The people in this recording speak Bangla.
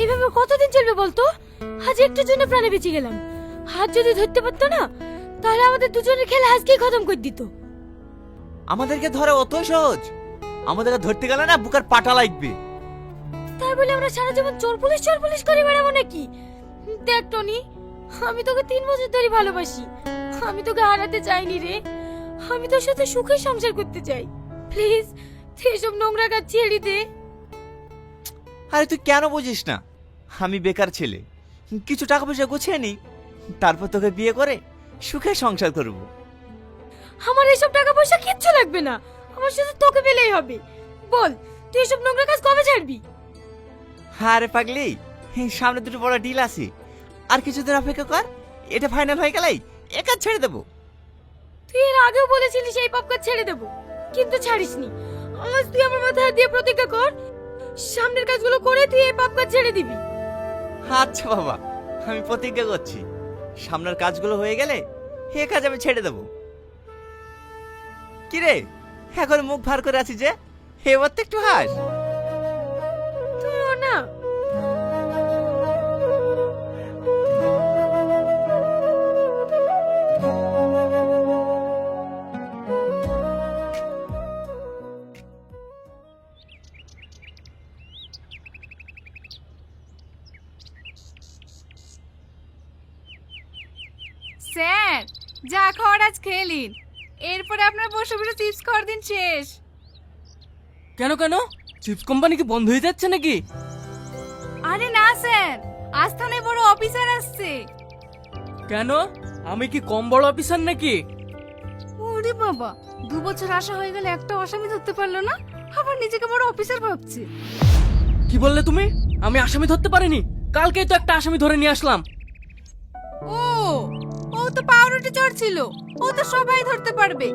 এভাবে কতদিন চলবে বলতো? আজ একটুর জন্য প্রাণে বেঁচে গেলাম। হাত যদি ধরতে পারতো না, তাহলে আমাদের দুজনের খেলা আজকেই খতম করে দিত। আমাদেরকে ধরে অত সহজ? আমাদেরকে ধরতে গেলে না বুকার পাটা লাগবে। তাই বলে আমরা সারা জীবন চোর পুলিশ করে বেড়াবো নাকি? দেখ টনি, আমি তোকে 3 বছর ধরে ভালোবাসি। আমি তোকে হারাতে চাইনি রে। আমি তোর সাথে সুখে সংসার করতে চাই। প্লিজ তুই এসব নোংরা কাজ ছেড়ে দে। আরে তুই কেন বুঝিস না? আমি বেকার ছেলে, কিছু টাকা পয়সা গুছিয়ে নি, তারপর তোকে বিয়ে করে সুখে সংসার করব। আমার এসব টাকা পয়সা কিচ্ছু লাগবে না, আমার শুধু তোকে পেলেই হবে। বল তুই এসব নোংরা কাজ কবে ছাড়বি? আরে পাগলি, সামনে দুটো বড় ডিল আছে, আর কিছুদিন অপেক্ষা কর। এটা ফাইনাল হয়ে গেলেই একা ছেড়ে দেবো। তুই এর আগেও বলেছিলিস এই পাপ কাজ ছেড়ে দেবো, কিন্তু ছাড়িসনি। আজ তুই আমার মাথায় হাত দিয়ে প্রতিজ্ঞা কর, সামনের কাজগুলো করে তুই এই পাপ কাজ ছেড়ে দিবি। আচ্ছা বাবা, আমি প্রতিজ্ঞা করছি, সামনের কাজগুলো হয়ে গেলে এ কাজ আমি ছেড়ে দেবো। কিরে, এখন মুখ ভার করে আছিস যে? এবার তো একটু হাস। তুইও না। স্যার, যা খাওয়ার আজ খেয়ে নিন, এরপরে আপনার বসে বসে চিপস খাওয়ার দিন শেষ। কেন কেন, চিপস কোম্পানি কি বন্ধ হয়ে যাচ্ছে নাকি? আরে না স্যার, আজ থানায় বড় অফিসার আসছে। কেন, আমি কি কম বড় অফিসার নাকি? ওরে বাবা, 2 বছর আশা হয়ে গেলে একটা আসামি ধরতে পারলো না, আবার নিজেকে বড় অফিসার ভাবছে। কি বললে তুমি? আমি আসামি ধরতে পারিনি, কালকেই তো একটা আসামি ধরে নিয়ে আসলাম। ও ও তো পাউরুটি চড় ছিল, ও তো সবাই ধরতে পারবে।